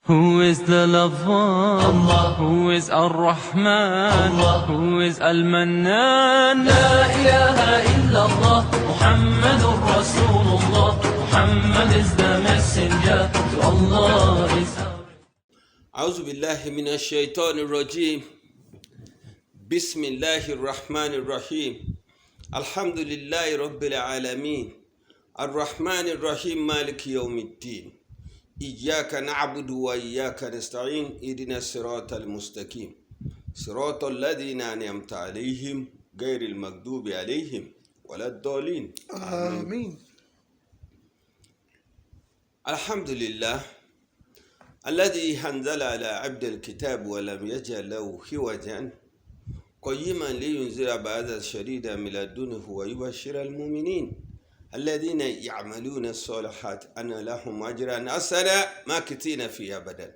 Who is the lover? Allah. Who is Ar-Rahman? Allah. Who is Al-Mannan? La ilaha illallah, Muhammadur Rasulullah. Muhammad is the messenger to Allah. أعوذ بالله من الشيطان الرجيم. بسم الله الرحمن الرحيم. الحمد لله رب العالمين. الرحمن الرحيم مالك يوم الدين. إياك نعبد وإياك نستعين. اهدنا الصراط المستقيم صراط الذين أنعمت عليهم غير المغضوب عليهم ولا الضالين. آمين. الحمد لله الذي أنزل على عبد الكتاب ولم يجعل له عوجا قيما لينذر بأسا شديدا من لدنه ويبشر المؤمنين الذين يعملون الصالحات أن لهم أجرا حسنا ماكثين فيه أبدا.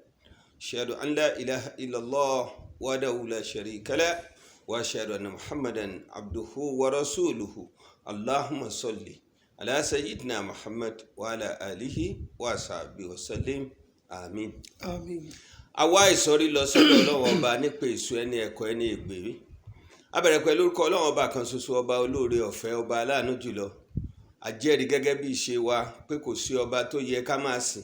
أشهد أن لا إله إلا الله وحده لا شريك له وأشهد أن محمدا عبده ورسوله. اللهم صل على سيدنا محمد وعلى آله وصحبه وسلم. Àmín. Àmín. Àwa ìsọ̀rí lọ sọ́dọ̀ Ọlọ́run ọba nípa èso ẹni ẹ̀kọ́ ẹni ègbè. A bẹ̀rẹ̀ pẹ̀lú orúkọ Ọlọ́run ọba kan ṣoṣo, ọba olóore ọ̀fẹ́, ọba aláàánú jùlọ. A jẹ́rìí gẹ́gẹ́ bí ìṣe wa pé kò sí ọba tó yẹ ká máa sìn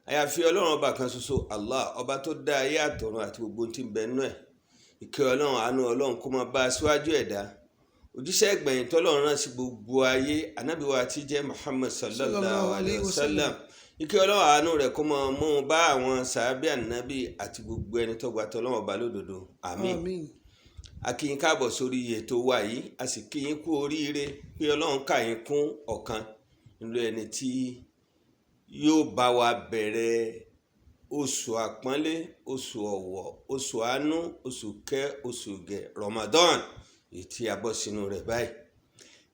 àyàfi Ọlọ́run ọba kan ṣoṣo, Allah, ọba tó dá ayé àtọ̀run àti gbogbo tí ń bẹ nínú ẹ̀. Ìkẹ́ Ọlọ́run, àánú Ọlọ́run kó máa bá aṣíwájú ẹ̀dá, òjíṣẹ́ ìgbẹ̀yìn tọ́lọ́run rán sí gbogbo ayé, ànábì wa tí jẹ́ Muhammad sallallahu alayhi wa sallam. Ìkẹ́ Ọlọ́run, àánú rẹ̀ kó máa mú un bá àwọn sàábì ànábì àti gbogbo ẹni tó gbà tọ́lọ́run ọba lódodo. Àmín. Àmín. A kí yín káàbọ̀ sórí ètò wa yìí, a sì kí yín kú oríire pé Ọlọ́run kà yín kún ọ̀kan nínú ẹni tí yóò bá wa bẹ̀rẹ̀ oṣù àpọ́nlé, oṣù ọ̀wọ̀, oṣù àánú, oṣù kẹ́, oṣù gẹ̀, Ramadan, èyí tí a bọ́ sínú rẹ̀ báyìí.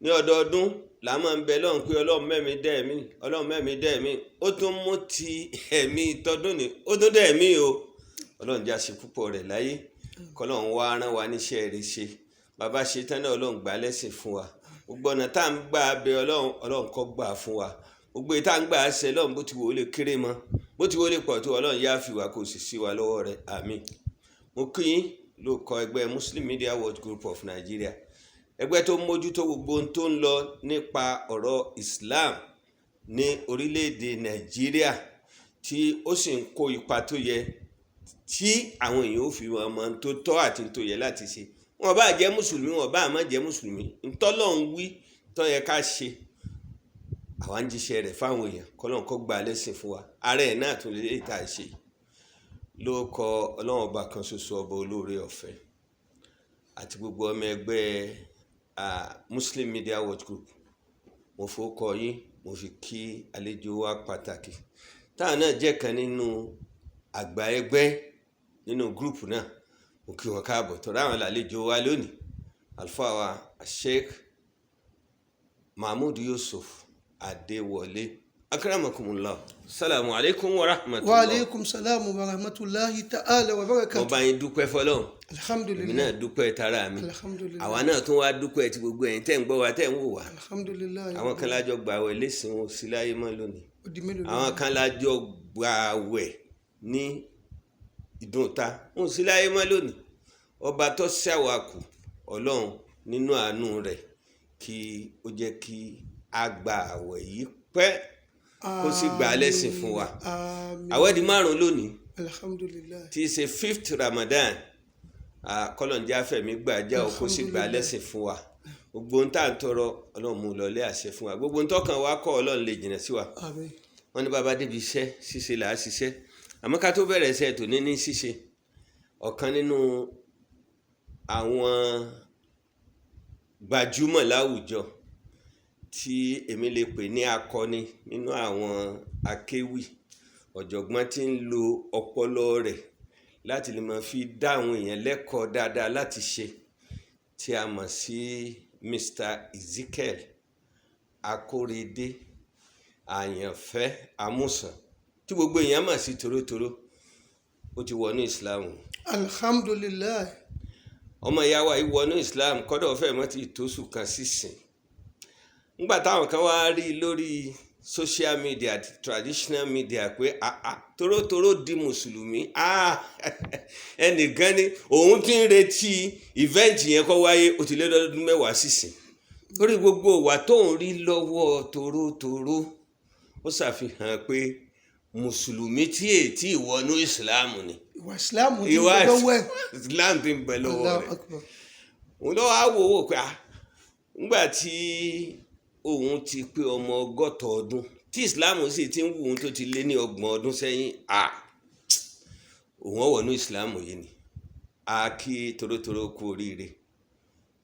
Ní ọdọọdún la máa ń bẹ lọ́run pé Ọlọ́run mẹ́mi dẹ́ẹ̀mí, Ọlọ́run mẹ́mi dẹ́ẹ̀mí, ó tún mú ti ẹ̀mí tọdún ní, ó tún dẹ́ẹ̀mí o. Ọlọ́run já ṣe púpọ̀ rẹ̀ láyé, kọ́lọ́run wá rán wa níṣẹ́ rẹ̀ ṣe. Bàbá ṣe tán náà Ọlọ́run gbà lẹ́sìn fún wa. Gbogbo ọ̀nà tá à ń gbà bẹ Ọlọ́run, Ọlọ́run kó gbà fún wa. Gbogbo ìta ń gbà ṣe Ọlọ́run bó ti wò ó lè kéré mọ́, bó ti wò ó lè pọ̀ tó, Ọlọ́run yá fi wá kó sì sí wa lọ́wọ́ rẹ̀. Àmín. Mo kí yín ló kọ ẹgbẹ́ Muslim Media Watch Group of Nigeria, ẹgbẹ́ tó mójútó gbogbo ohun tó ń lọ nípa ọ̀rọ̀ Islam ní orílẹ̀-èdè Nàìjíríà, tí ó sì ń kó ipa tó yẹ tí àwọn èèyàn ó fi wọn mọ tó tọ́ àti tó yẹ láti ṣe. Wọn bá jẹ́ mùsùlùmí, wọn bá má jẹ́ mùsùlùmí, ntọ́lọ́run wí tó yẹ ká ṣe, àwa ń jíṣẹ́ rẹ̀ fáwọn èèyàn, kọ́lọ́run kó gbà lẹ́sìn fún wa. Ààrẹ náà tún lè ta ṣe ló kọ Ọlọ́run ọba kan ṣoṣo, ọba olóore ọ̀fẹ́, àti gbogbo ọmọ ẹgbẹ́ Muslim Media Watch Group. Mo fọkọ yín, mo fi kí àlejò wa pàtàkì táwọn náà jẹ́ kan nínú àgbà ẹgbẹ́ nínú gúrùpù náà. Mo kí wọn káàbọ̀ tó ráwọn lálejò wa lónìí, àlùfáà wa Sheikh Mahmood Yusuf Adéwọlé. Akramakumullah. Assalamu alaikum wa rahmatullah. Wa alaikum salam wa rahmatullahi ta'ala wa barakatuh. Mo bá yín dúpẹ́ fọ́lọ́run. Alhamdulillah. Èmi náà dúpẹ́ tara mi. Alhamdulillah. Àwa náà tún wá dúpẹ́ ti gbogbo ẹ̀yin tẹ́ ń gbọ́ wa, tẹ́ ń wò wá. Alhamdulillah. Àwọn kan lájọ gbààwẹ̀ lẹ́sìn wọn sí láyé mọ́ lónìí. Ó di mélòó Àwọn kan lájọ gbààwẹ̀ ní ìdúnta wọn sí láyé mọ́ lónìí. Ọba tó ṣàwàkù, Ọlọ́run nínú àánú rẹ̀ kí ó jẹ́ kí a gba àwẹ̀ yìí pẹ́ kó sì gbà lẹ́sìn fún wa. Àmín. Àwẹ̀ di 5 lónìí, Alhamdulillah. tí í ṣe 5th Ramadan. Kọ́lọ̀njẹ́ afẹ́mi gbàjá o kó sì gbà lẹ́sìn fún wa. Gbogbo ohun tá à ń tọrọ Ọlọ́run mú lọlé àṣẹ fún wa. Gbogbo ohun tọ́kàn wa kọ́ Ọlọ́run lè jìnà sí wa. Àmín. Wọ́n ní bàbá débi iṣẹ́ ṣíṣe là á ṣiṣẹ́. Àmọ́ ká tó bẹ̀rẹ̀ iṣẹ́ tòní ní ṣíṣe, ọ̀kan nínú àwọn gbajúmọ̀ láwùjọ tí èmi lè pè ní akọni nínú àwọn akéwì, ọ̀jọ̀gbọ́n tí ń lo ọpọlọ rẹ̀ láti lè máa fi dá àwọn èèyàn lẹ́kọ̀ọ́ dáadáa láti ṣe, tí a mọ̀ sí Mr. Ezekiel Akórèdé Àyànfẹ́ Amúsàn, tí gbogbo èèyàn mọ̀ sí Tòrótòró. Ó ti wọnú Islam. Alhamdulillah. Ọmọ ìyá wa yìí wọnú Islam kọ́dọ̀ fẹ́ mọ́ ti tóṣù kan sísìn. Nígbà táwọn kan wá rí lórí social media àti traditional media pé torótoró di mùsùlùmí ẹnìkan ni òun ti ń retí event yẹn kó wáyé ó ti lé lọ́dún 10 sísìn lórí gbogbo ìwà tó ń rí lọ́wọ́ torótoró ó ṣàfihàn pé mùsùlùmí tí ètí ìwọnú ìsìláàmù ni ìwà ìsìláàmù ti ń bẹ lọ́wọ́ ẹ̀. ìsìláàmù ti ń bẹ lọ́wọ́ rẹ̀ òun lọ́wọ́ á wò ó pé nígbà tí òun ti pé ọmọ 60 ọdún tí ìsìláàmù sì ti ń wù ú tó ti lé ní 30 ọdún sẹ́yìn òun ọ̀wọ̀nú ìsìláàmù yìí ni kí torótoró kú oríire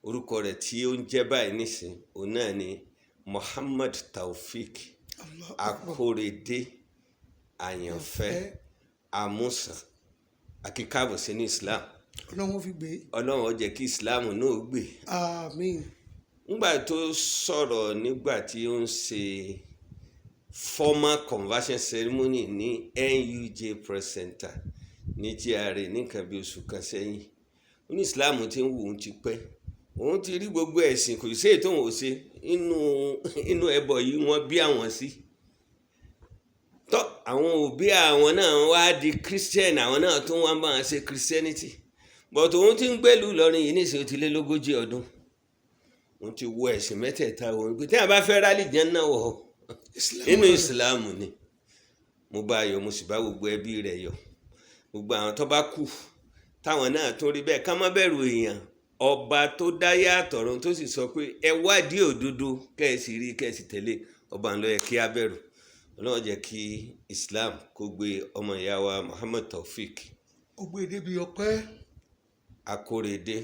orúkọ rẹ̀ tí ó ń jẹ́ báyìí nísìn òun náà ni Muhammad Taofik Akórèdé àyànfẹ́ àmúsàn akíkàbọ̀ sínú Islam. Ọlọ́run fi gbé. Ọlọ́run ó jẹ́ kí Islam náà gbé. Àmín. nígbà tó sọ̀rọ̀ nígbà tí ó ń ṣe formal conversion ceremony ní NUJ Press Center ní GRA ní nǹkan bí oṣù kan sẹ́yìn ó ní Islam ti ń wù ú ti pẹ́ òun ti rí gbogbo ẹ̀sìn kò sí èyí tóun ò ṣe inú ẹbọ yìí wọ́n bí àwọn sí tọ́ àwọn òbí àwọn náà wá di Christian àwọn náà tún wá bá wọn ṣe Christianity but òun ti ń gbèlú Ìlọrin yìí níṣẹ́ ó ti lé 40 ọdún wọ́n ti wọ ẹ̀sìn mẹ́tẹ̀ẹ̀ta wọn pé tí a bá fẹ́ rálì jẹ́ náà wọ̀ inú ìsìláàmù ni mo bá yọ̀ mo sì bá gbogbo ẹbí rẹ̀ yọ̀ gbogbo àwọn tó bá kù táwọn náà tó rí bẹ́ẹ̀ ká má bẹ̀rù èèyàn ọba tó dáyé àtọ̀run tó sì sọ pé ẹ wádìí òdodo kẹ́ẹ̀sì rí kẹ́ẹ̀sì tẹ̀lé ọba ńlọ yẹ kí á bẹ̀rù Ọlọ́run jẹ́ kí Islam kó gbé ọmọ ìyá wa Muhammad Taofik ó gbé débi ọpẹ́ Akórèdé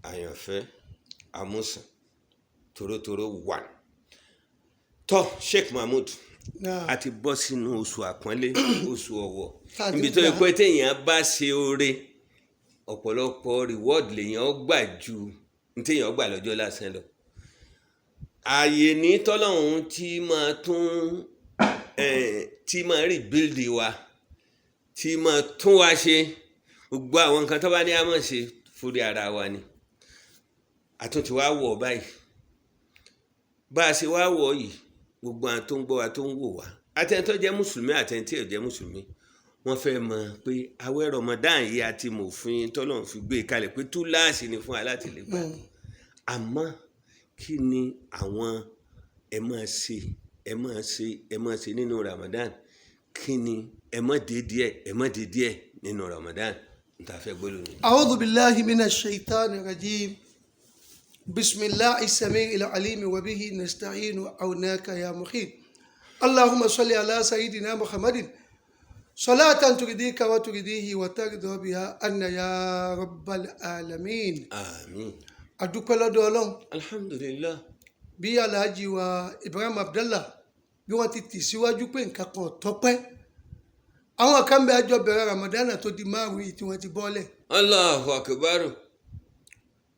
àyànfẹ́ àmúsàn torótoró 1 tọ́ Sheikh Mahmood a ti bọ́ sínú oṣù àpọ́nlé oṣù ọ̀wọ̀ níbi tó yẹ pé téèyàn bá ṣe oore ọ̀pọ̀lọpọ̀ reward lèèyàn gbà ju téèyàn gbà lọ́jọ́ lásán lọ ààyè ní tọ́lọ́hún tí máa rebuild wa tí máa tún wa ṣe gbogbo àwọn nǹkan tó bá ní a máa ṣe fúri ara wa ni àtúntì wá wọ̀ báyìí bá a ṣe wá wọ̀ yìí gbogbo àwọn tó ń gbọ́ wa tó ń wò wá àtẹni tó jẹ́ mùsùlùmí àtẹni tí ò jẹ́ mùsùlùmí wọ́n fẹ́ mọ̀ pé àwẹ̀ Ramadan yìí àti mòfin tọ́lọ́run fi gbé kalẹ̀ pé túláàsì ni fún alátìlẹ́gbà àmọ́ kí ni àwọn ẹ máa ṣe nínú Ramadan kí ni ẹ má dé díẹ̀ nínú Ramadan n ta fẹ́ gbólóhùn ni. A'udhu billahi minash shaitani rajim. Bismillahis sami'il alim wa bihi nasta'inu awnaka ya mukhid. Allahumma salli ala sayyidina Muhammadin salatan turidika wa turidihi wa tarida biha anna ya rabbal alamin. Àmín. Adúpẹ́ lọ́dọ̀ Ọlọ́run. Alhamdulillah. Bí Alhaji wa Ibrahim Abdallah bí wọ́n ti tì síwájú pé nǹkan kan tọ́pẹ́ àwọn kan bẹ àjọ bẹ̀rẹ̀ Ramadan tó di 5 yìí tí wọ́n ti bọ́lẹ̀. Allahu akbar.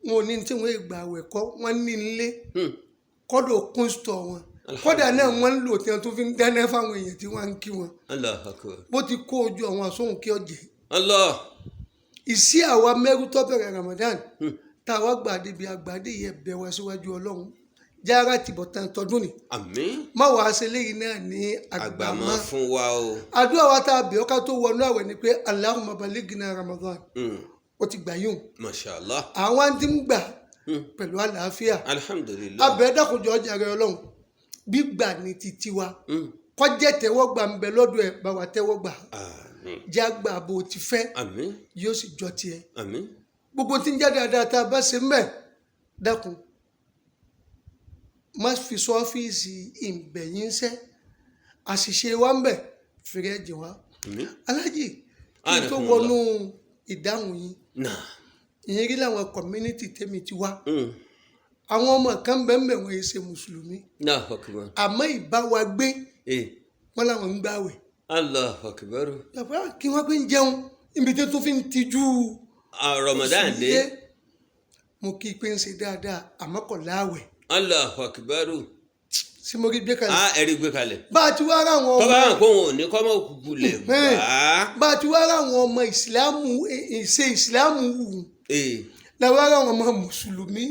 Wọn ò ní tí wọ́n gbà àwẹ̀ kọ́ wọ́n ní nílé kọ́dọ̀ kún stọ̀ wọn kọ́dà náà wọ́n ń lò tí wọ́n tún fi ń dáná fáwọn èèyàn tí wọ́n ń kí wọn. Allahu akbar. bó ti kó ojú àwọn àsóhùn kí ọ̀jẹ̀. Allah. ìsí àwa mẹ́rú tó bẹ̀rẹ̀ Ramadan táwa gbàdé bí agbàdé yẹ bẹ̀ wá síwájú Ọlọ́run jára tìbọ̀tán tọdún ni. Àmín. má wàá ṣe léyìí náà ní àgbàmọ́ fún wa o. àdúrà wa tá a bẹ̀ ọ́ ká tó wọnú àwẹ̀ ni pé Allahumma balighna Ramadan ó ti gbà yún. Masha Allah. àwọn tí ń gbà pẹ̀lú àlàáfíà. Alhamdulillah. abẹ́ dákòjọ́ ọjà rẹ Ọlọ́run gbígbà ní títí wa kọjá tẹ́wọ́gbà ń bẹ lọ́dọ̀ ẹ̀ bá wa tẹ́wọ́gbà. Àmín. jágbà bó ti fẹ́. Àmín. yóò sì jọ tiẹ̀. Àmín. gbogbo tí ń jáde dáadáa tá a bá ṣe mẹ́ dákun má fi sọ ọ́fíìsì ìbẹ̀yìnṣẹ́ àṣìṣe wa ń bẹ̀ fèrè ẹ̀jẹ̀ wa. Aláàjì kí n tó wọnú ìdáhùn yìí ìyẹn rí láwọn community tèmi ti wá àwọn ọmọ kan bẹ́ẹ̀ wọ́n yìí ṣe mùsùlùmí àmọ́ ìbá wa gbé wọn làwọn ń gbàwẹ̀. Allahu akbar. kí wọ́n gbé ń jẹun ibi tó tún fi ń tijú Ramadan dé. mo kí i pé ń ṣe dáadáa àmọ́ kò láwẹ̀. Allahu akbar. sí mo rí gbé kalẹ̀. ẹ̀rí gbé kalẹ̀. bá a ti wá ra àwọn ọmọ. tọ́ba hàn kó wọn ò ní kọ́mọ òkùnkùn lẹ̀ gbà. bá a ti wá ra àwọn ọmọ ìsìlámù ìṣe ìsìlámù wù. làwọn ará àwọn ọmọ mùsùlùmí.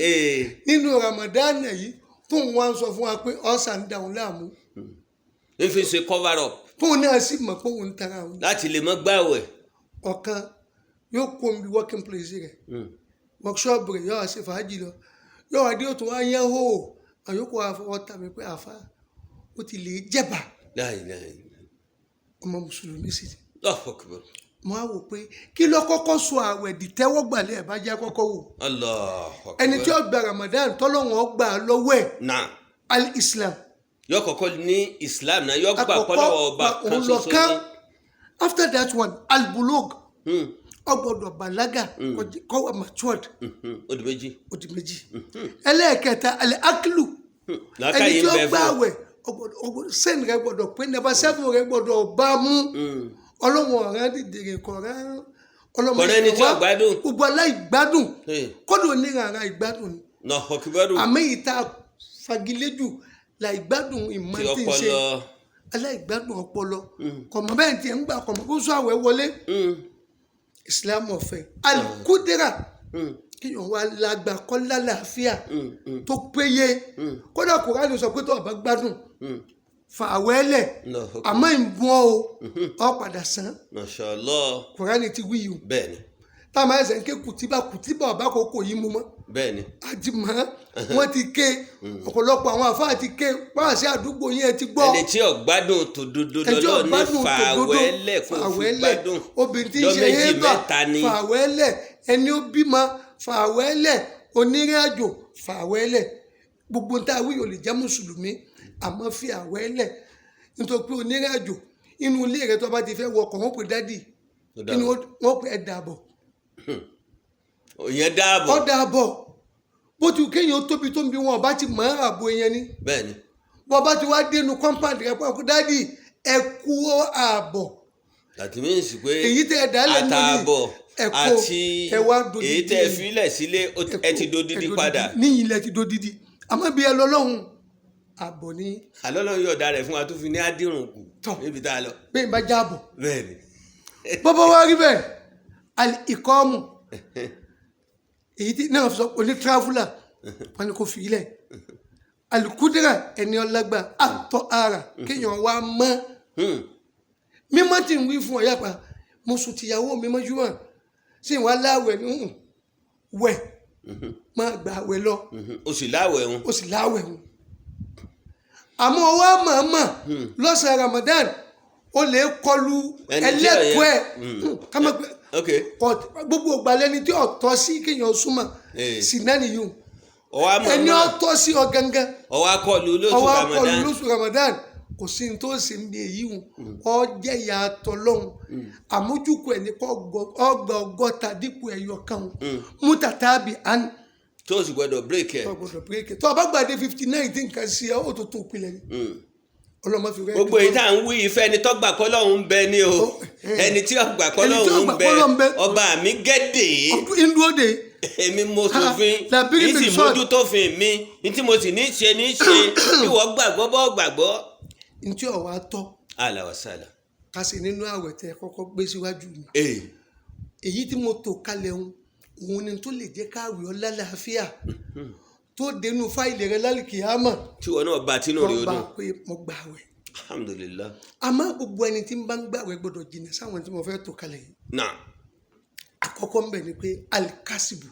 nínú Ramadan yìí fún wọn sọ fún wa pé ọ̀sán ń dàrún láàmú. ń fi ṣe cover up. fóun náà sì mọ̀ pé òun tara òun. láti lè mọ́ gbààwẹ̀. ọ̀kan yóò kó mi working place rẹ̀ workshop rẹ̀ yóò wá ṣe fàájì lọ yóò wá dé òtún wá yẹn hó àyókù àfọwọ́ tà mí pé àfa ó ti lè jẹ̀bà ọmọ mùsùlùmí sì ni. mo á wò pé kí ló kọ́kọ́ sọ àwẹ̀ di tẹ́wọ́gbàlẹ̀ ẹ̀ bá jẹ́ kọ́kọ́ wò. ẹni tí ó gba Ramadan tọ́lọ́wọ́n gbà lọ́wọ́ ẹ̀ al-Islam. yóò kọ́kọ́ ní Islam náà yóò gbà pọ́lọ́wọ́ ọba kan ṣoṣo ní. after that one al-bulugh ọgbọ́dọ̀ balaga kọwà matured. ó di méjì. ẹlẹ́ẹ̀kẹta al-aklu ẹni tí ó gbà àwẹ̀ ọgbọ́dọ̀ sẹ́ni rẹ̀ gbọ́dọ̀ pé nàbà sẹ́fún rẹ̀ gbọ́dọ̀ bá mú. ọlọ́wọ́n ọ̀rẹ́ dìdìrì kọ̀ọ̀rẹ́ ọlọ́mọ ìwà gbogbo aláìgbádùn kọ́dọ̀ onírànà ìgbádùn ni. àmì ìta fagiléjù la ìgbádùn ìmọ̀ tí ń ṣe aláìgbádùn ọpọlọ kọ̀mọ̀ bẹ́ẹ̀ tí ń gbà kọ̀mọ̀ kó sọ àwẹ̀ wọlé. Islam ọ̀fẹ́ alukudera kíyàn wá lágbà kọ́ lálàáfíà tó péye kódà Kùránì sọ pé tó ọba gbádùn fàwẹ́lẹ̀ àmọ́ ìbọn ọ padà sàn. Mashallah. Kùránì ti wí yìí. bẹ́ẹ̀ni. táwọn ẹsẹ̀ ń ké kùtìbà ọba kòkò yìí mú mọ́. bẹ́ẹ̀ni. àjùmọ̀ wọ́n ti ké ọ̀pọ̀lọpọ̀ àwọn àfáà ti ké wáàsí àdúgbò yẹn ti gbọ́. ẹni tí ọ̀gbádùn tòdodo lọ́lọ́ ní fàwẹ́lẹ̀ kò fi gbádùn obìnrin tí ń ṣe hébà fàwẹ́lẹ̀ ẹni ó bímọ fàwẹ́lẹ̀ onírìn àjò fàwẹ́lẹ̀ gbogbo ń tá a wí yóò lè jẹ́ mùsùlùmí àmọ́ fi àwẹ́lẹ̀ nítorí pé onírìn àjò inú ilé rẹ tó bá ti fẹ́ wọkọ̀ wọ́n pè dádì inú wọ́n pè ẹ̀ dàbọ̀. òyìn dàbọ̀. ọ dàbọ̀ bó ti kéèyàn tóbi tó ń bí wọn ọba ti mọ ààbò yẹn ni. bẹ́ẹ̀ni. wọn bá ti wá dénú compound rẹ pọ̀ dádì ẹ kú ààbọ̀. àti mí sì pé èyí tẹ ẹ dálẹ̀ nínú àtààbọ̀ àti èyí tẹ ẹ filẹ̀ sílé ẹ ti do dídí padà. níyìn ilẹ̀ ti do dídí àmọ́ bí ẹ lọ lọ́hùn àbọ̀ ní. àlọ́lọ́run yóò dá rẹ̀ fún wa tó fi ní àdírùn kù níbi tá a lọ. bẹ́ẹ̀ bá jáàbọ̀. bẹ́ẹ̀ni. bọ́bọ́ wá rí bẹ́ẹ̀ al-iqamu èyí tí náà sọ oní traveller wọn ni kò fi ilẹ̀ al-qudra ẹni ọlágbà àtọ̀ ara kéèyàn wá mọ́ mímọ́ tí ń wí fún ọ̀yà pa mo sùn tìyàwó mi mọ́júmọ́ sí ìwà láwẹ̀ ní wẹ̀ máa gbà wẹ̀ lọ. o sì láwẹ̀ wọn. o sì láwẹ̀ wọn. àmọ́ ọwọ́ màmá lọ́sàn-án Ramadan o lè kọlu ẹlẹ́tọ́ ẹ̀ gbogbo ìgbàlẹ́ni tí ọ̀tọ́ sí kéèyàn súnmọ́ sí náà nìyí ẹni ọ̀tọ́ sí ọ gangan ọwọ́ akọlù lóṣù Ramadan kò sí ní tó ṣe ń bí èyí wọn ọ jẹ́ ìyá tọlọ́hun àmójúkọ ẹ̀ ní kọ́ ọgbà ọgọ́ta dípò ẹ̀yọ kan mú tàtàbí án. tó o sì gbọdọ̀ bírèkì ẹ̀. tó o gbọdọ̀ bírèkì ẹ̀ tó o bá gbàdé 59 tí nǹkan ṣe ọ́ tó tó pilẹ̀ ni. ọlọ́mọ fi rẹ́ gbogbo èyí tá à ń wí ìfẹ́ ẹni tó gbà kọ́ lọ́hún ń bẹ ní o ẹni tí ọgbà kọ́ lọ́hún ń bẹ ọba mi gẹ́dẹ̀. ndúródè. èmi mo sòfin ní sì mójútó fin mi ní tí mo sì ní ṣe ìwọ gbàgbọ́ bọ́ gbàgbọ́. ntí ọ̀wá tọ́. alawasala. ká sì nínú àwẹ̀ tẹ kọ́kọ́ gbé síwájú mi. èyí tí mo tò kalẹ̀ òun ni tó lè jẹ́ káwé ọlá láàfíà tó dénú fáìlì rẹ lálùkìyámà. tí wọn náà bá tinú rí o dùn. tó bá pé mo gbà wẹ̀. alhamdulilah. àmọ́ gbogbo ẹni tí ń bá ń gbà wẹ̀ gbọ́dọ̀ jìnnà sáwọn tí mo fẹ́ tò kalẹ̀ yìí. náà. àkọ́kọ́ ń bẹ̀ ni pé alikasibu.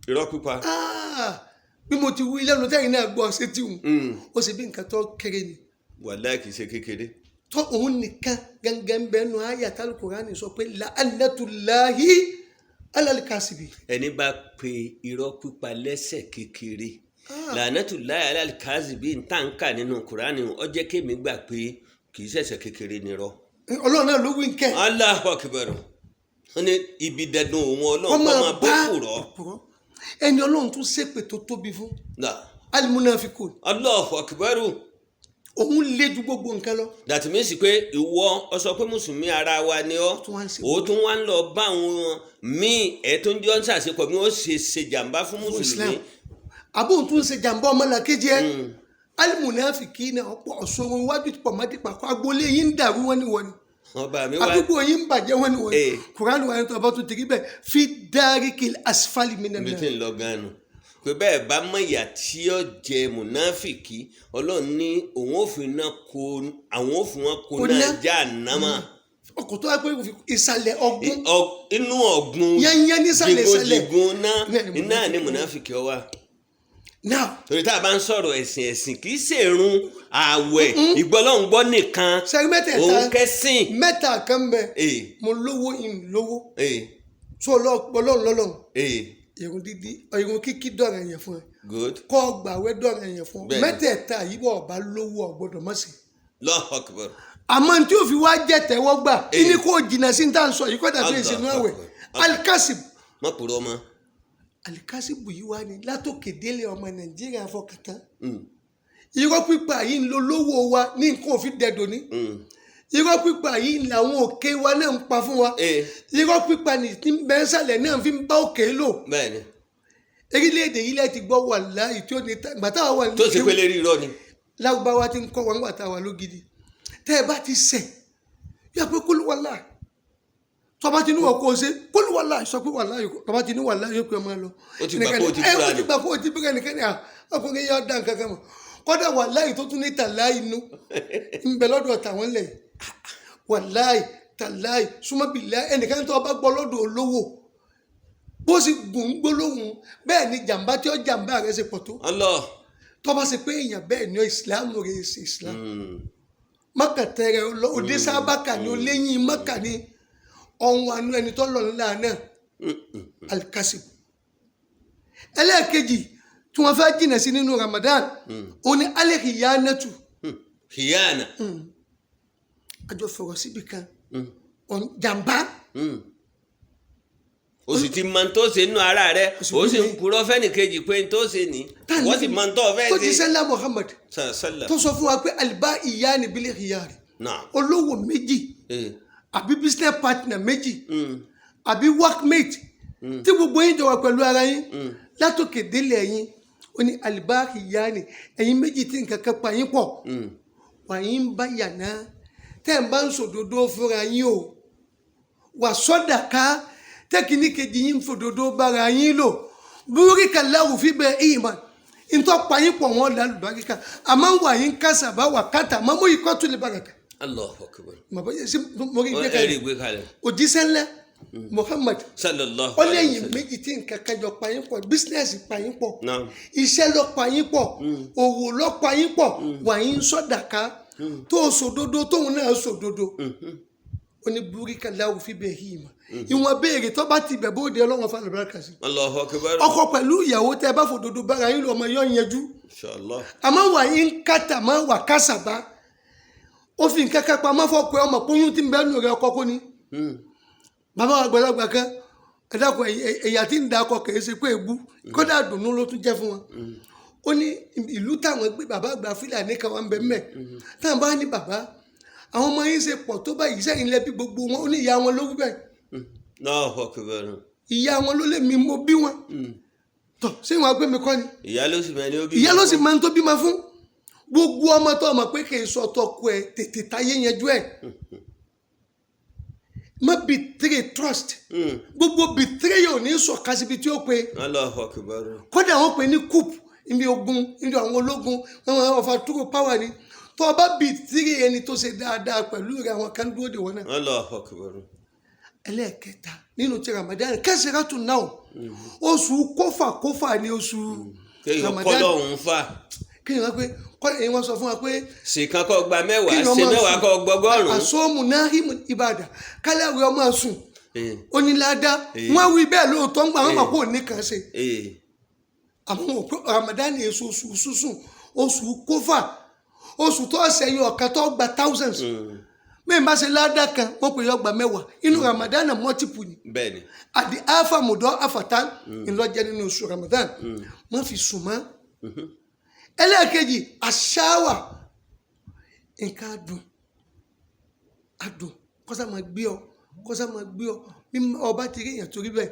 irọ́ pípa. bí mo ti wí lẹ́nu tẹ́yìn náà gbọ́ ṣé tí ó ṣe bí nǹkan tó kéré ni. wàláì kìí ṣe kékeré. tó òun nìkan gangan bẹ́ẹ̀ nu ayat al-Qur'ani sọ pé la'anatullahi alalikasibi. ẹni bá pe irọ́ pípa lẹ́sẹ̀ kékeré la'anatullahi alalikasibi ń tàn ká nínú Kùránì ó jẹ́ kémi gbà pé kì í ṣẹ̀ṣẹ̀ kékeré nírọ́. ọlọ́run náà ló wí ń kẹ́. Allahu akbar wọ́n ní ibi dandan òun ọlọ́run kọ́ máa bó kùrọ̀. ẹni ọlọ́run tún ṣépè tó tóbi fún. alimunafikun. Allahu akbar. òun lé ju gbogbo nǹkan lọ. dàtí mi sì pé ìwọ ọ sọ pé mùsùlùmí ara wa ni ọ òótún wá ń lọ bá àwọn míì ẹ tó ń jọ ń ṣàṣepọ̀ bí wọ́n ṣe jàǹbá fún mùsùlùmí. àbóhùn tún ṣe jàǹbá ọmọlàkejì ẹ alimunafiki náà ọ̀pọ̀ ọ̀ṣọ́ iwájú pọ̀mọ́dípà kó agboolé yín ń dàrú wọn ni wọn ni. ọba mi wá àdúgbò yín ń bàjẹ́ wọn ni wọn ni Kùránì wà ní tó ọba tó ti rí bẹ́ẹ̀ fi dárìkì asfali mi nàá. bí tí ń lọ gan-an pé bẹ́ẹ̀ bá mọ ìyà tí ó jẹ mùnáfìkì Ọlọ́run ní òun ò fi náà kó àwọn ò fi wọn kó náà Jahannama. ọkọ̀ tó wá pé ìsàlẹ̀ ọ̀gbun inú ọ̀gbun yẹnyẹn nísàlẹ̀ ìsàlẹ̀ jìgún náà ní mùnáfìkì ó wà. now torí tá a bá ń sọ̀rọ̀ ẹ̀sìn kì í ṣèrun ààwẹ̀ ìgbọ́lọ́ngbọ́ nìkan òun kẹ́sìn. mẹ́ta kan bẹ mo lówó ìlówó tó ọlọ́run irun dídí irun kíkí dọ̀rọ̀ yẹn fún ẹ kọ́ gbàwé dọ̀rọ̀ yẹn fún ẹ mẹ́tẹ̀ẹ̀ta yìí bọ̀ ọba lówó ọ̀gbọ́dọ̀ mọ̀ sí. àmọ́ tí o fi wá jẹ́ tẹ́wọ́ gbà ní kò jìnnà sí ní tá à ń sọ yìí kọ́ dàbí ìṣẹ̀nú àwẹ̀ alikasibu. má purọ́ ọmọ. alikasibu yìí wá ní látòkè délé ọmọ Nàìjíríà fọkàntán irọ́ pípa yìí ń lo lówó wa ní nǹkan òfin dẹ̀dọ̀ ní irọ́ pípa yìí làwọn òkè wa náà ń pa fún wa irọ́ pípa ní bẹ́ńsàlẹ̀ náà fi ń bá òkè lò erílẹ̀-èdè yìí láti gbọ́ wàláhì tí ó ní gbàtà wà ní tó ṣe pé lérí irọ́ ni lágbàwá ti ń kọ́ wọn gbàtà wà lógidi tẹ́ ẹ bá ti sẹ̀ yà pé kúlù wàláhì tọba ti ní wọ kó o ṣe kúlù wàláhì sọ pé wàláhì tọba ti ní wàláhì yóò pé ọmọ lọ ó ti gbà kó o ti búra nìkan ni ọkùnrin yóò dá nǹkan kan mọ̀ kọ́dà wàláhì tó tún ní tàláhì inú ń bẹ lọ́dọ̀ tàwọn lẹ̀ wàláhì tàláhì súnmọ́bìlá ẹnìkan tó bá gbọ́ lọ́dọ̀ olówó bó sì gùn gbólóhùn bẹ́ẹ̀ ni jàǹbá tí ó jàǹbá rẹ̀ ṣe pọ̀ tó tó bá ṣe pé èèyàn bẹ́ẹ̀ ni ìsìlámù rẹ̀ ṣe ìsìlámù mọ́kàtẹ́rẹ̀ òde sábàkà ni oléyìn mọ́kà ni ọ̀hún àánú ẹni tó lọ ńlá náà alikasibu ẹlẹ́ẹ̀kejì tí wọ́n fẹ́ jìnà sí nínú Ramadan ó ní alẹ́ kìyànàtù kìyànà àjọ fọ̀rọ̀ síbi kan jàǹbá o sì ti mọ tó ṣe nínú ara rẹ o sì ń purọ́ fẹ́nìkejì pé tó ṣe ní wọ́n sì mọ tó fẹ́ ṣe. ó ti sẹ́lá Muhammad tó sọ fún wa pé àlìbá ìyá ni bílẹ̀ ìyá rẹ̀ olówó méjì àbí business partner méjì àbí workmate tí gbogbo yín jọ wà pẹ̀lú ara yín látòkè délẹ̀ yín ó ní àlìbá ìyá ni ẹ̀yin méjì tí nǹkan kan pa yín pọ̀ wà yín bá yànà tẹ́ ń bá ń sòdodo fúnra yín o wà sọ́dà ká tẹkiníkejì yín fòdodo bára yín lò búríkà láwù fi bẹ ìmọ̀ ntọ́ payín pọ̀ wọ́n lálù báríkà àmọ́ wà yín kásàbá wà kátà mọ́mú ikọ́ tún lè bàràkà. Allahu Akbar. màbá yẹn sí mo rí gbé kalẹ̀ òjíṣẹ́ ńlá Muhammad sallallahu ó lẹ́yìn méjì tí nǹkan kan jọ payín pọ̀ bísínẹ́sì payín pọ̀ iṣẹ́ lọ payín pọ̀ òwò lọ payín pọ̀ wà yín sọ́dàká tó sòdodo tóun náà sòdodo ó ní búríkà láwù fi bẹ ìmọ̀ ìwọ̀n béèrè tó bá ti bẹ̀ bóde Ọlọ́run fún àlùbáríkà sí. Allahu Akbar. ọkọ pẹ̀lú ìyàwó tẹ́ bá fòdodo bára yín lọ ọmọ yóò yanjú. Inshallah. àmọ́ wà yín kàtà má wà kásàbá ó fi nǹkan kan pamọ́ fọ́ pé ọmọ kúnyún tí ń bẹ́ẹ̀ nù rẹ ọkọ kú ni. bàbá àgbàlagbà kan ẹ̀dàkọ̀ ẹ̀yà tí ń da ọkọ kìí ṣe pé ègbú kódà dùnú ló tún jẹ́ fún wọn. ó ní ìlú táwọn gbé bàbá àgbà Fúlàní kan wà ń bẹ mẹ́ táwọn bá ní bàbá àwọn ọmọ yín ṣe pọ̀ tó báyìí sẹ́yìn lẹ́bí gbogbo wọn ó ní ìyá wọn ló wí bẹ́ẹ̀. ìyá wọn ló lè mi mo bí wọn tọ ṣé wọn gbé mi kọ́ ni. ìyá ló sì máa ní ó bí. ìyá ló sì máa ń tó bímọ fún gbogbo ọmọ tó ọmọ pé kì í sọ tọkọ ẹ tètè táyé yanjú ẹ má betray trust gbogbo betray yóò ní sọ kásìbí tí ó pe kódà wọn pè ní coup ibi ogun ibi àwọn ológun wọn ọfà túrò power ni tó o bá betray ẹni tó ṣe dáadáa pẹ̀lú rẹ àwọn kan dúró de wọn náà. ẹlẹ́ẹ̀kẹta nínú ti Ramadan kẹsìrátù náà oṣù kófà ni oṣù Ramadan kéèyàn kọ́ lọ́hùn fà. kéèyàn wá pé èyí wọ́n sọ fún wa pé. ṣèkan kọ́ gba mẹ́wàá ṣe mẹ́wàá kọ́ gbọgọ́rùn-ún. àsọ́ọ̀mù náà himu ìbàdàn kálíàwé ọmọ sùn onílàdá wọ́n wí bẹ́ẹ̀ lóòótọ́ ń gbà wọ́n mọ̀ pé òní kan ṣe. àmọ́ Ramadan ni èso oṣù sísùn oṣù kófà oṣù tó ọ̀sẹ̀ yìí ọ̀kan tó gba thousands. bẹ́ẹ̀ bá ṣe ládàá kan wọ́n pè é ọgbà mẹ́wàá inú Ramadan náà multiple ni. bẹ́ẹ̀ni. àdì àfàmùdọ́ àfàtà ńlọjẹ nínú oṣù Ramadan wọ́n fi sùn mọ́. ẹlẹ́ẹ̀kejì àṣàwà nǹkan adùn kọ́sà máa gbé ọ bí ọba ti rí èèyàn torí bẹ́ẹ̀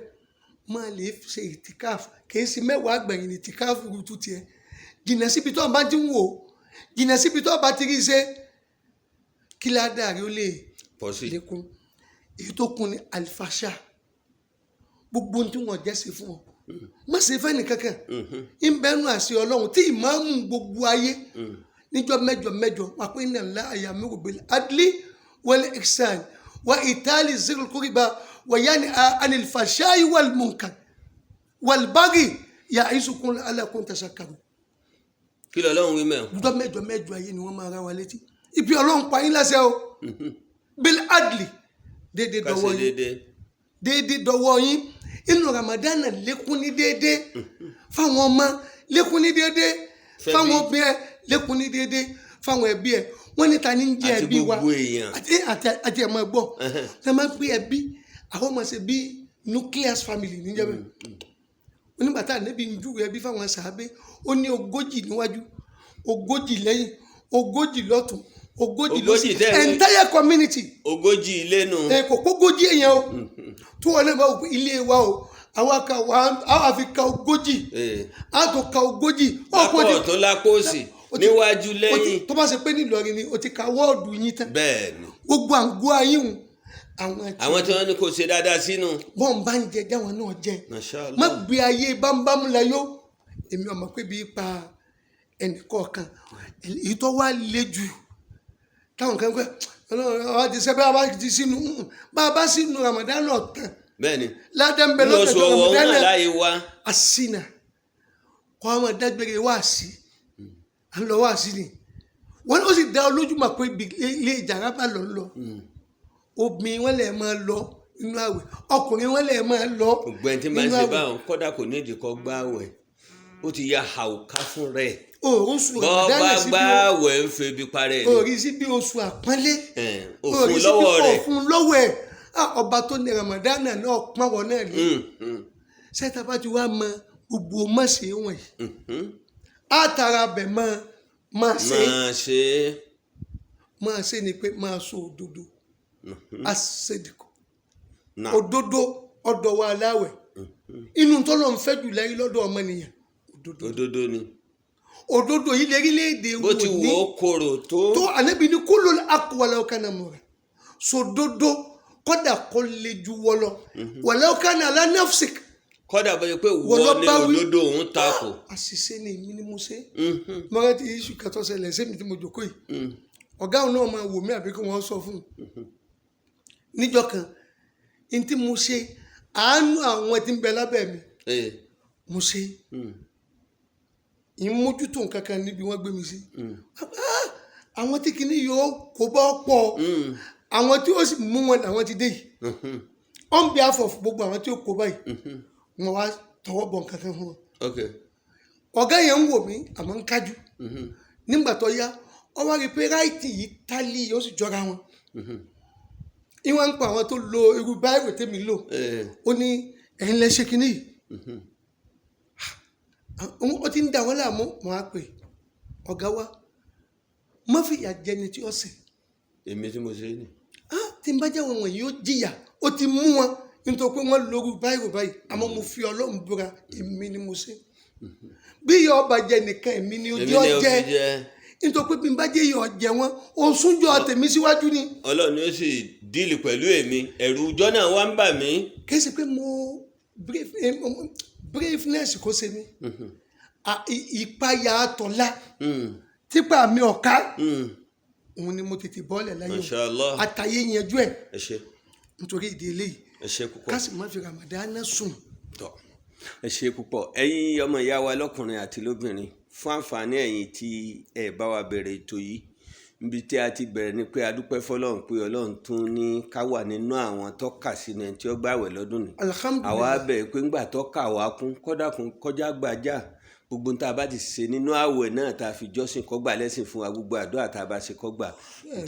máa lè ṣe ìtìkáf kì í ṣe mẹ́wàá àgbẹ̀yìn ìtìkáf rútu tiẹ̀ jìnnà síbi tó bá ti ń wò jìnnà síbi tó bá ti rí ṣe kí ládàá rí ó lè lékún èyí tó kún ní alifasha gbogbo ohun tí wọ́n jẹ́ sí fún ọ má ṣe fẹ́ nìkankan ń bẹ́nu àṣẹ ọlọ́run tí ìmáàmù gbogbo ayé níjọ́ mẹ́jọ wà pé inna Allaha ya'muru bil adli wal ihsan wa ita'i zil qurba wa yanha 'anil fahsha'i wal munkar wal baghi ya'izukum la'allakum tadhakkarun. kí lọ́lọ́run wí mẹ́. níjọ́ mẹ́jọ ayé ni wọ́n máa ra wa létí ibi ọlọ́run pa yín láṣẹ o bil adli déédéé dọwọ́ yín déédéé dọwọ́ yín inú Ramadan lékún ní déédéé fáwọn ọmọ lékún ní déédéé fáwọn obìnrin lékún ní déédéé fáwọn ẹbí ẹ wọ́n ní ta ní jẹ ẹbí wa àti ẹmọ ẹgbọ ṣe máa ń pín ẹbí àwọn ọmọ ṣe bí nucleus family níjẹbẹ onígbàtà níbi ìjúwe ẹbí fáwọn sàábé ó ní 40 níwájú 40 lẹ́yìn 40 lọ́tún 40 lọ́sì entire community 40 ilé nù. kò kó 40 èèyàn o tó wọlé bá ilé wa o àwọn àfi ka 40 a tó ka 40. lápò tó lápò sí níwájú lẹ́yìn. tó bá ṣe pé nílọrin ni o ti ka wọ́ọ̀dù yín tán. bẹ́ẹ̀ni. gbogbo àgọ́ ayé wọn àwọn tí wọ́n ní kò ṣe dáadáa sínú. bọ́n bá ń jẹ jáwọn náà jẹ má gbé ayé bámbámú la yó èmi ọmọ pé bí pa ẹnì kọ̀ọ̀kan èyí tó wá lé jù táwọn kan pẹ́ ọ̀rọ̀ ti sẹ́ bá a bá sínú Ramadan náà tán. bẹ́ẹ̀ni ládàmbẹ́ lọ́kẹ̀kẹ́ Ramadan náà láyé wa. àsínà kọ́ ọmọ dágbére wá sí à ń lọ wá sí ni wọ́n ó sì dá olójúmọ̀ pé ilé ìjàrá bá lọ obìnrin wọn lè máa lọ inú àwẹ̀ ọkùnrin wọn lè máa lọ inú àwẹ̀. ògbẹ́ni tí máa ń ṣe báwọn kọ́dà kò ní ìdíkọ́ gbá àwẹ̀ ó ti ya àwòká fún rẹ̀. oṣù Ramadan sí bí bọ́ bá gbá àwẹ̀ ń febi parẹ́ ni. orí sí bí oṣù àpọ́nlé òfun lọ́wọ́ rẹ̀ òfun lọ́wọ́ ẹ̀ ọba tó ní Ramadan náà pọ́nwọ́ náà lé sẹ́ta bá ti wá mọ gbogbo mọ̀ṣẹ́ wọ̀nyí àtàrà bẹ̀ máa ṣe ni pé máa sọ òdodo àṣẹdìkọ òdodo ọ̀dọ̀ wa aláwẹ̀ inú tọ́lọ̀ ń fẹ́ jù lẹ́yìn lọ́dọ̀ ọmọnìyàn òdodo ni òdodo yìí lérílẹ̀-èdè bó ti wò ó korò tó ànábì ní kúlò àkọwàlẹ̀ ọ̀kanà mọ̀ rẹ̀ sòdodo kọ́dà kọ́ lè ju wọlọ wàlẹ̀ ọ̀kanà alánàfsìk kọ́dà bá yẹ pé wọ́n ní òdodo òun takò. àṣìṣe ni èmi ni mo ṣe mọ́ra ti iṣu kẹtọ́ ṣẹlẹ̀ sẹ́mi tí mo jòkó yìí ọ̀gá òun náà máa wò mí àbí kí wọ́n sọ fún un níjọ́ kan ní tí mo ṣe àánú àwọn tí ń bẹ lábẹ́ mi mo ṣe ìmójútó nǹkan kan níbi wọ́n gbé mi sí àwọn tí kìíní yóò kó bá pọ̀ àwọn tí ó sì mú wọn làwọn ti dé yìí on behalf of gbogbo àwọn tí ó kó báyìí wọn wá tọwọ́ bọ̀ nǹkan kan fún wọn ọ̀gá yẹn ń wò mí àmọ́ ń kájú nígbà tó yá wọ́n wá rí i pé ráìtì yìí tálí ó sì jọra wọn ìwọ̀n ń pa àwọn tó lo irú báyìí tèmi lò ó ní ẹ̀yin lẹ ṣe kínní yìí ó ti ń dà wọ́n láàmú wọn á pè ọ̀gá wa má fìyà jẹni tí ó ṣẹ̀. èmi tí mo ṣe ni. tí n bá jẹ́ wọn wọ̀nyí ó jìyà ó ti mú wọn nítorí pé wọ́n lo irú báyìí àmọ́ mo fi Ọlọ́run búra èmi ni mo ṣe bí ìyá ọba jẹ nìkan èmi ni ojú ọjẹ nítorí pé bí n bá jẹ́ ìyá ọjẹ wọn òun súnjọ tèmi síwájú ni. Ọlọ́run ni ó sì díìlì pẹ̀lú èmi ẹ̀rù ọjọ́ náà wá ń bà mí. kì í ṣe pé mo braveness kò ṣe mí ìpayà àtọ̀lá tipa mi ọ̀ká òun ni mo tètè bọ́ọ̀lẹ̀ láyé àtàyè yanjú ẹ̀ nítorí ìdí eléyìí ká sì má fi Ramadan sùn. ẹ ṣé púpọ̀ ẹ̀yin ọmọ ìyá wa lọ́kùnrin àti lóbìnrin fún àǹfààní ẹ̀yin tí ẹ bá wa bẹ̀rẹ̀ ètò yìí níbi tí a ti bẹ̀rẹ̀ ni pé a dúpẹ́ fọlọ́run pé Ọlọ́run tún ní ká wà nínú àwọn tọ́ka sínú ẹni tí ó gbààwẹ̀ lọ́dún ni àwa bẹ̀ pé ńgbà tọ́ka wa kún kọ́dà kún kọjá gbàjà gbogbo tá a bá ti ṣe nínú àwẹ̀ náà tá a fi jọ́sìn kọ́gbà lẹ́sìn fún wa gbogbo àdúrà tá a bá ṣe kọ́gbà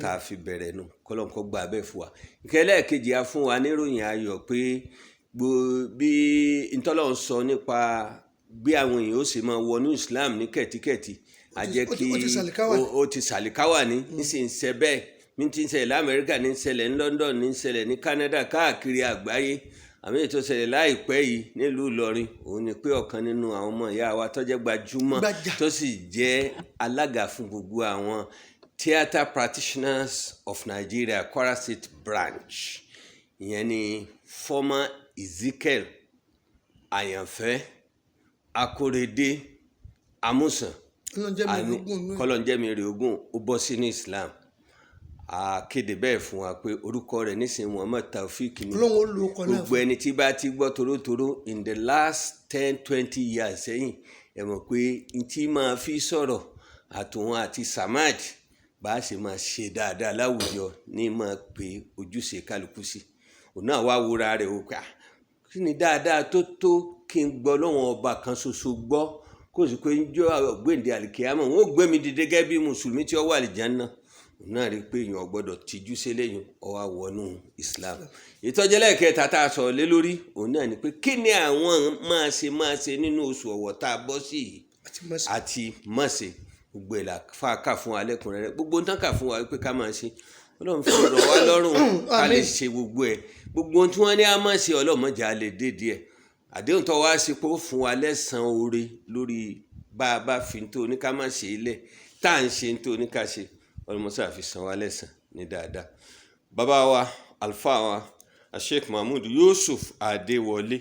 tá a fi bẹ̀rẹ̀ nù kọ́lọ́n kọ́gbà bẹ́ẹ̀ fún wa. ìkẹlẹ́ kejì a fún wa níròyìn ayọ̀ pé bí ntọ́lọ́run sọ nípa bí àwọn èèyàn ó sì máa wọnú Islam ní kẹ̀tíkẹ̀tí a jẹ́ kí ó ti sàlìkáwà ní nísìnyí ṣe bẹ́ẹ̀ ní ti ń ṣẹlẹ̀ lamẹ́ríkà ní ń ṣẹlẹ̀ ní London ní ń ṣẹlẹ̀ ní Canada káàkiri àgbáyé àmì ètò ìṣẹ̀lẹ̀ láìpẹ́ yìí nílùú Ìlọrin òun ni pé ọ̀kan nínú àwọn ọmọ ìyá wa tó jẹ́ gbajúmọ̀ tó sì jẹ́ alága fún gbogbo àwọn theatre practitioners of Nigeria Kwara State branch ìyẹn ni former Ezekiel àyànfẹ́ akóredé amúsàn kọlọ́njẹ́mi rè ogún ó bọ́ sínú Islam akéde bẹ́ẹ̀ fún wa pé orúkọ rẹ̀ nísìnyí Muhammad Taofik ni gbogbo ẹni tí bá ti gbọ́ torótoró in the last 10-20 years sẹ́yìn ẹ mọ̀ pé n tí máa fi sọ̀rọ̀ àtòun àti Samad bá a ṣe máa ṣe dáadáa láwùjọ ní máa pe ojúṣe kálukú sí òun náà wá wúra rẹ̀ ó pa kí ni dáadáa tó kí n gbọ́ lọ́wọ́n ọba kan ṣoṣo gbọ́ kó sì pé ń jọ ọ̀gbẹ́ǹde àlìkèyàmọ̀ wọn ò gbé mi dìde gẹ́gẹ́ bí mùsùlùmí tí ó wà àlìjánnà òun náà rí i pé èèyàn gbọ́dọ̀ tijú sílẹ̀yìn ọwọ́ wọnú Islam ìtọ́jẹ́lẹ̀ kẹta tá a sọ lé lórí òun náà ni pé kí ni àwọn máa ṣe nínú oṣù ọ̀wọ̀ tá a bọ́ sí yìí àti mọ̀ọ́sẹ̀ gbogbo ẹ̀ là fà fún wa lẹ́kùnrẹ́rẹ́ gbogbo ń tán kà fún wa pé ká máa ṣe Ọlọ́run fi rọ̀ wá lọ́rùn ká lè ṣe gbogbo ẹ̀ gbogbo tí wọ́n ní á máa ṣe ọlọ́mọdé á lè dé díẹ̀ àdéhùn tó wá sí pé ó fún wa lẹ́san oore lórí bá a bá fi tó ní ká má ṣe é lẹ̀ tá à ń ṣe tó ní ká ṣe ọlọ́mọṣẹ́ àfi san wa lẹ́san ní dáadáa. bàbá wa alfa wa Sheikh Mahmood Yusuf Adéwọlé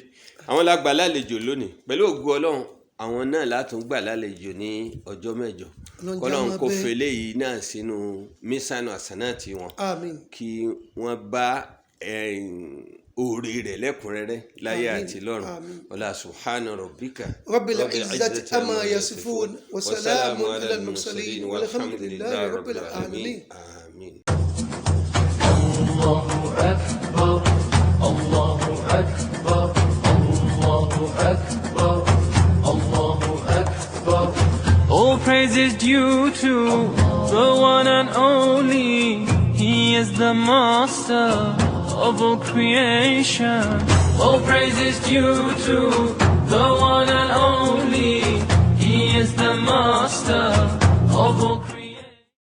àwọn lágbà lálejò lónìí pẹ̀lú ògo Ọlọ́run àwọn náà látún gbà lálejò ní ọjọ́ mẹ́jọ kọ́lọ́run kó fẹlẹ́ yìí náà sínú mísánù àsánáàtì wọn kí wọ́n bá oore rẹ̀ lẹ́kùnrẹ́rẹ́ láyé àti lọ́run ọlá subhana rabbika rabbil izzati amma yasifun wa salamun ala al-mursalin walhamdulillahi rabbil alamin. Allahu akbar, Allahu akbar, Allahu akbar, Allahu akbar. All praise is due to the one and only. He is the master of all creation. All praise is due to the one and only. He is the master of all creation.